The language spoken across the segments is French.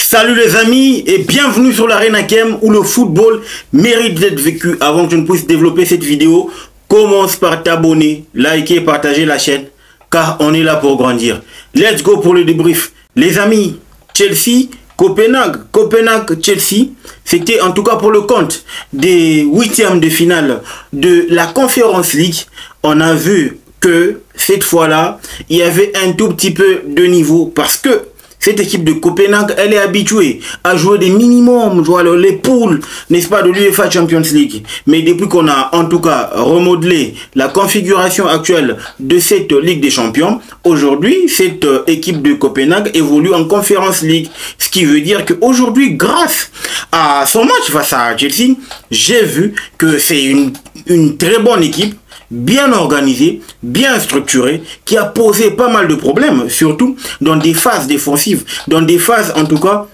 Salut les amis et bienvenue sur l'Arena Game où le football mérite d'être vécu. Avant que je ne puisse développer cette vidéo, commence par t'abonner, liker, partager la chaîne car on est là pour grandir. Let's go pour le débrief. Les amis, Chelsea, Copenhague, Chelsea, c'était en tout cas pour le compte des huitièmes de finale de la Conference League. On a vu que cette fois-là, il y avait un tout petit peu de niveau parce que cette équipe de Copenhague, elle est habituée à jouer des minimums, les poules, n'est-ce pas, de l'UEFA Champions League. Mais depuis qu'on a en tout cas remodelé la configuration actuelle de cette Ligue des Champions, aujourd'hui, cette équipe de Copenhague évolue en Conference League. Ce qui veut dire qu'aujourd'hui, grâce à son match face à Chelsea, j'ai vu que c'est une très bonne équipe, bien organisé, bien structuré, qui a posé pas mal de problèmes, surtout dans des phases défensives, dans des phases en tout cas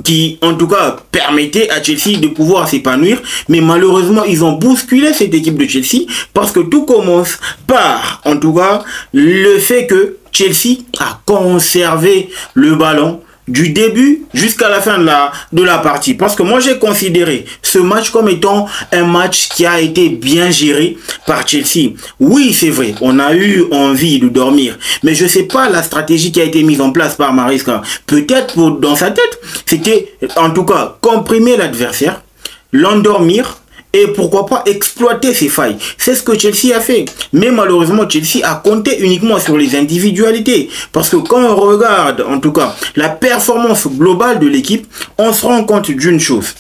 qui en tout cas permettaient à Chelsea de pouvoir s'épanouir. Mais malheureusement, ils ont bousculé cette équipe de Chelsea parce que tout commence par en tout cas le fait que Chelsea a conservé le ballon du début jusqu'à la fin de la partie. Parce que moi, j'ai considéré ce match comme étant un match qui a été bien géré par Chelsea. Oui, c'est vrai, on a eu envie de dormir. Mais je ne sais pas la stratégie qui a été mise en place par Maresca. Peut-être dans sa tête, c'était en tout cas comprimer l'adversaire, l'endormir, et pourquoi pas exploiter ses failles. C'est ce que Chelsea a fait. Mais malheureusement, Chelsea a compté uniquement sur les individualités. Parce que quand on regarde, en tout cas, la performance globale de l'équipe, on se rend compte d'une chose.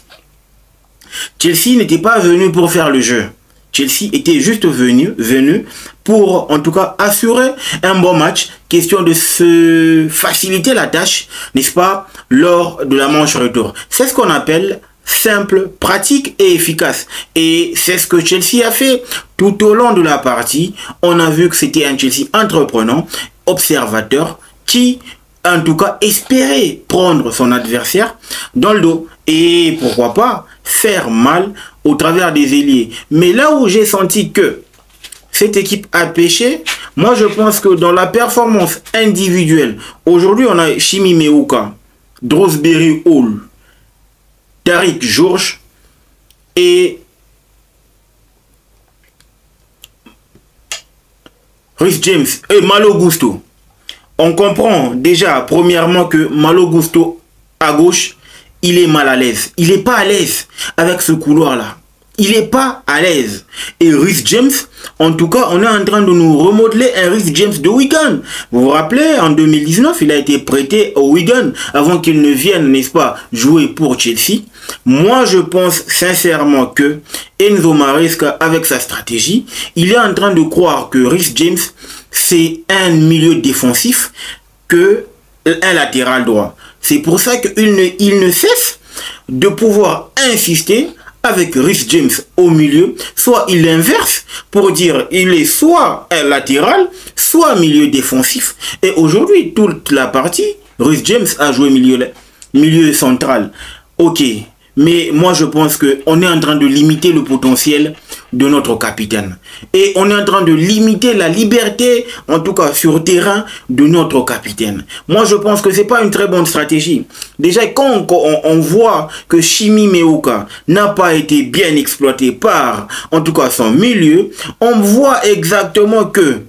Chelsea n'était pas venu pour faire le jeu. Chelsea était juste venu pour, en tout cas, assurer un bon match. Question de se faciliter la tâche, n'est-ce pas, lors de la manche retour. C'est ce qu'on appelle simple, pratique et efficace. Et c'est ce que Chelsea a fait tout au long de la partie. On a vu que c'était un Chelsea entreprenant, observateur, qui en tout cas espérait prendre son adversaire dans le dos. Et pourquoi pas faire mal au travers des ailiers. Mais là où j'ai senti que cette équipe a pêché, moi je pense que dans la performance individuelle, aujourd'hui on a Chimi Meuka, Drosberry Hall, Tariq George et Reece James et Malo Gusto. On comprend déjà premièrement que Malo Gusto à gauche, il est mal à l'aise. Il n'est pas à l'aise avec ce couloir-là. Il n'est pas à l'aise. Et Reece James, en tout cas, on est en train de nous remodeler un Reece James de Wigan. Vous vous rappelez, en 2019, il a été prêté au Wigan avant qu'il ne vienne, n'est-ce pas, jouer pour Chelsea. Moi, je pense sincèrement que Enzo Maresca, avec sa stratégie, il est en train de croire que Reece James, c'est un milieu défensif que un latéral droit. C'est pour ça qu'il ne cesse de pouvoir insister avec Reece James au milieu, soit il inverse pour dire il est soit un latéral, soit milieu défensif. Et aujourd'hui, toute la partie, Reece James a joué milieu central. Ok, mais moi je pense qu'on est en train de limiter le potentiel de notre capitaine. Et on est en train de limiter la liberté, en tout cas sur terrain, de notre capitaine. Moi je pense que ce n'est pas une très bonne stratégie. Déjà quand on voit que Chimi Meuka n'a pas été bien exploité par, en tout cas son milieu, on voit exactement que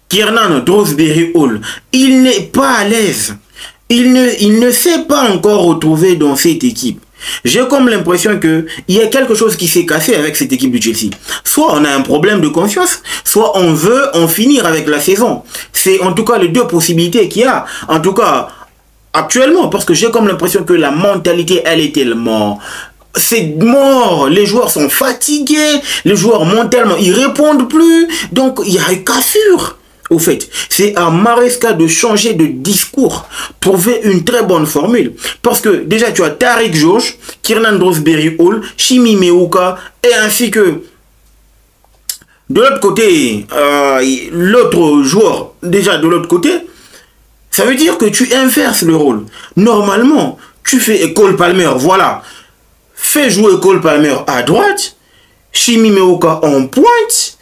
Kiernan Drosberry Hall, il n'est pas à l'aise. Il ne s'est pas encore retrouvé dans cette équipe. J'ai comme l'impression qu'il y a quelque chose qui s'est cassé avec cette équipe de Chelsea. Soit on a un problème de confiance, soit on veut en finir avec la saison. C'est en tout cas les deux possibilités qu'il y a. En tout cas, actuellement, parce que j'ai comme l'impression que la mentalité, elle est tellement... C'est mort, les joueurs sont fatigués, les joueurs mentalement, ils répondent plus. Donc, il y a une cassure. Au fait, c'est à Maresca de changer de discours, trouver une très bonne formule. Parce que déjà, tu as Tariq George, Kiernan Drosberry Hall, Chimi Meuka, et ainsi que de l'autre côté, l'autre joueur, déjà de l'autre côté, ça veut dire que tu inverses le rôle. Normalement, tu fais Cole Palmer, voilà. Fais jouer Cole Palmer à droite, Chimi Meuka en pointe.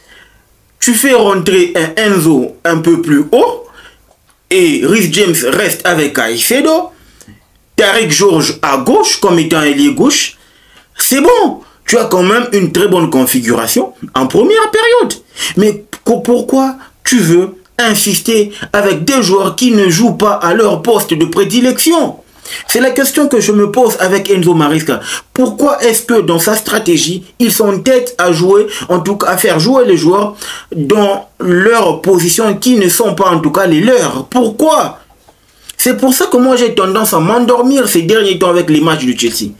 Tu fais rentrer un Enzo un peu plus haut et Reece James reste avec Caicedo. Tariq Georges à gauche comme étant ailier gauche, c'est bon. Tu as quand même une très bonne configuration en première période. Mais pourquoi tu veux insister avec des joueurs qui ne jouent pas à leur poste de prédilection? C'est la question que je me pose avec Enzo Maresca. Pourquoi est-ce que dans sa stratégie, ils sont tête à jouer, en tout cas à faire jouer les joueurs dans leurs positions qui ne sont pas en tout cas les leurs? Pourquoi? C'est pour ça que moi j'ai tendance à m'endormir ces derniers temps avec les matchs de Chelsea.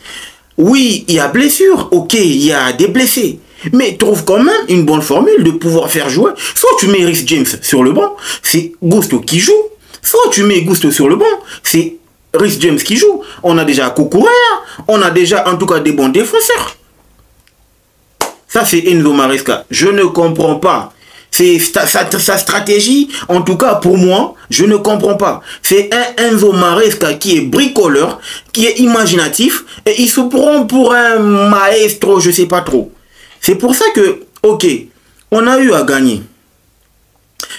Oui, il y a blessure, ok, il y a des blessés. Mais trouve quand même une bonne formule de pouvoir faire jouer. Soit tu mets Reece James sur le banc, c'est Gusto qui joue. Soit tu mets Gusto sur le banc, c'est Reece James qui joue. On a déjà Cucurella, on a déjà en tout cas des bons défenseurs. Ça c'est Enzo Maresca. Je ne comprends pas. C'est sa stratégie, en tout cas pour moi, je ne comprends pas. C'est un Enzo Maresca qui est bricoleur, qui est imaginatif, et il se prend pour un maestro, je sais pas trop. C'est pour ça que, ok, on a eu à gagner.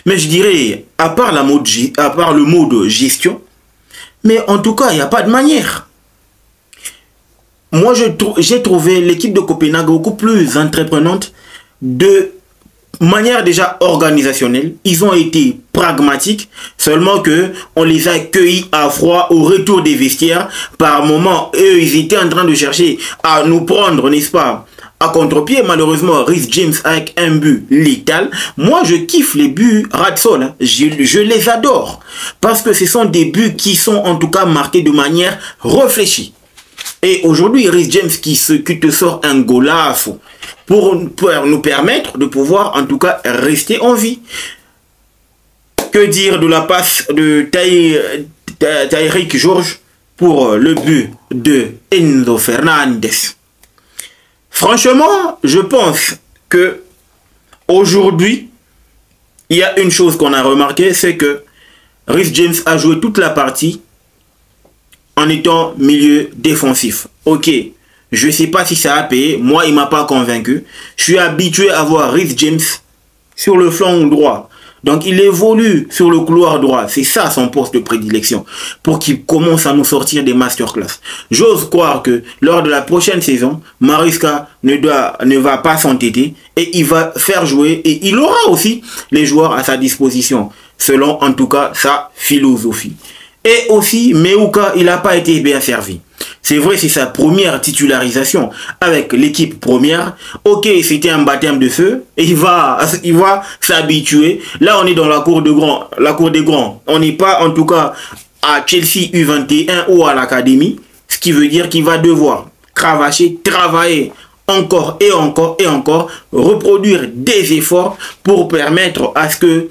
Mais je dirais, à part le mode gestion, mais en tout cas, il n'y a pas de manière. Moi, j'ai trouvé l'équipe de Copenhague beaucoup plus entreprenante de manière déjà organisationnelle. Ils ont été pragmatiques, seulement que on les a accueillis à froid au retour des vestiaires. Par moment, eux, ils étaient en train de chercher à nous prendre, n'est-ce pas, à contre-pied. Malheureusement, Reece James avec un but létal. Moi, je kiffe les buts Radsol. Hein. Je les adore. Parce que ce sont des buts qui sont en tout cas marqués de manière réfléchie. Et aujourd'hui, Reece James qui te sort un golasso pour nous permettre de pouvoir en tout cas rester en vie. Que dire de la passe de Tariq Georges pour le but de Enzo Fernandez? Franchement, je pense que aujourd'hui, il y a une chose qu'on a remarqué, c'est que Reece James a joué toute la partie en étant milieu défensif. Ok, je ne sais pas si ça a payé. Moi, il ne m'a pas convaincu. Je suis habitué à voir Reece James sur le flanc droit. Donc, il évolue sur le couloir droit. C'est ça son poste de prédilection. Pour qu'il commence à nous sortir des masterclass. J'ose croire que lors de la prochaine saison, Maresca ne va pas s'entêter. Et il va faire jouer. Et il aura aussi les joueurs à sa disposition. Selon, en tout cas, sa philosophie. Et aussi, Meuka, il n'a pas été bien servi. C'est vrai, c'est sa première titularisation avec l'équipe première. Ok, c'était un baptême de feu. Et il va s'habituer. Là, on est dans la cour des grands. On n'est pas, en tout cas, à Chelsea U21 ou à l'académie. Ce qui veut dire qu'il va devoir cravacher, travailler encore et encore et encore, reproduire des efforts pour permettre à ce que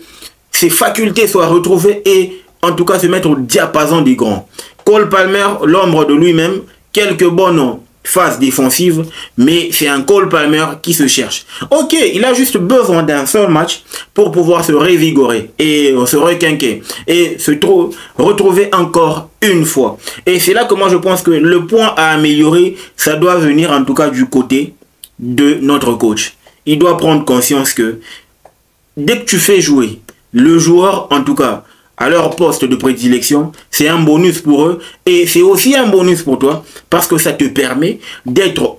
ses facultés soient retrouvées et en tout cas se mettre au diapason des grands. Cole Palmer, l'ombre de lui-même, quelques bonnes phases défensives, mais c'est un Cole Palmer qui se cherche. Ok, il a juste besoin d'un seul match pour pouvoir se revigorer et se requinquer et se retrouver encore une fois. Et c'est là que moi je pense que le point à améliorer, ça doit venir en tout cas du côté de notre coach. Il doit prendre conscience que dès que tu fais jouer le joueur, en tout cas, à leur poste de prédilection, c'est un bonus pour eux et c'est aussi un bonus pour toi parce que ça te permet d'être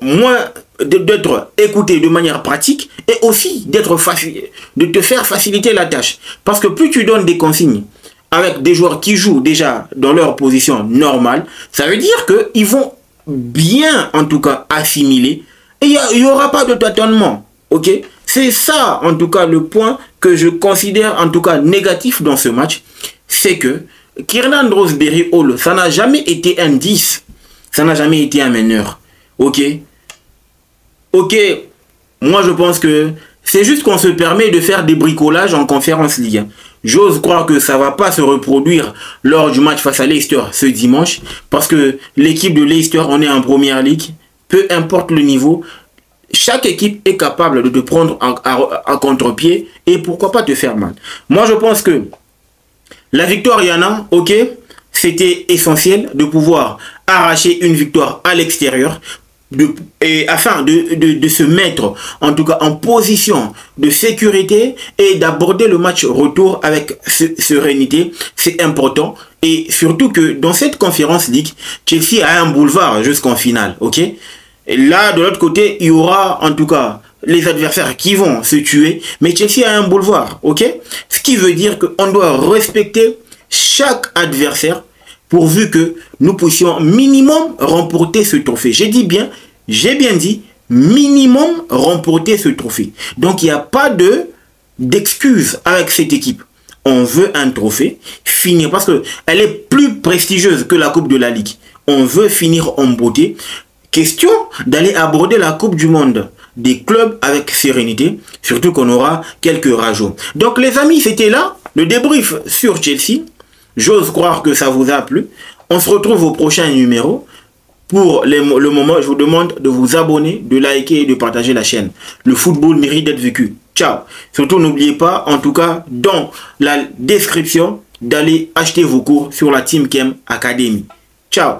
écouté de manière pratique et aussi de te faire faciliter la tâche. Parce que plus tu donnes des consignes avec des joueurs qui jouent déjà dans leur position normale, ça veut dire qu'ils vont bien en tout cas assimiler et il n'y aura pas de tâtonnement. Ok? C'est ça en tout cas le point que je considère en tout cas négatif dans ce match. C'est que Kiernan Roseberry Hall, ça n'a jamais été un 10. Ça n'a jamais été un meneur. Ok? Ok. Moi, je pense que c'est juste qu'on se permet de faire des bricolages en Conférence League. J'ose croire que ça ne va pas se reproduire lors du match face à Leicester ce dimanche. Parce que l'équipe de Leicester, on est en Première Ligue. Peu importe le niveau, chaque équipe est capable de te prendre à contre-pied. Et pourquoi pas te faire mal. Moi, je pense que la victoire, il y en a, ok, c'était essentiel de pouvoir arracher une victoire à l'extérieur. afin de se mettre en tout cas en position de sécurité et d'aborder le match retour avec sérénité. C'est important. Et surtout que dans cette Conference League, Chelsea a un boulevard jusqu'en finale. Ok? Et là, de l'autre côté, il y aura en tout cas les adversaires qui vont se tuer. Mais Chelsea a un boulevard. Ok? Ce qui veut dire qu'on doit respecter chaque adversaire pourvu que nous puissions minimum remporter ce trophée. J'ai bien dit minimum remporter ce trophée. Donc il n'y a pas d'excuse avec cette équipe. On veut un trophée, finir parce qu'elle est plus prestigieuse que la Coupe de la Ligue. On veut finir en beauté. Question d'aller aborder la Coupe du Monde des clubs avec sérénité, surtout qu'on aura quelques rajouts. Donc les amis, c'était là le débrief sur Chelsea. J'ose croire que ça vous a plu. On se retrouve au prochain numéro. Pour le moment, je vous demande de vous abonner, de liker et de partager la chaîne. Le football mérite d'être vécu. Ciao. Surtout, n'oubliez pas, en tout cas, dans la description, d'aller acheter vos cours sur la Team Kem Academy. Ciao.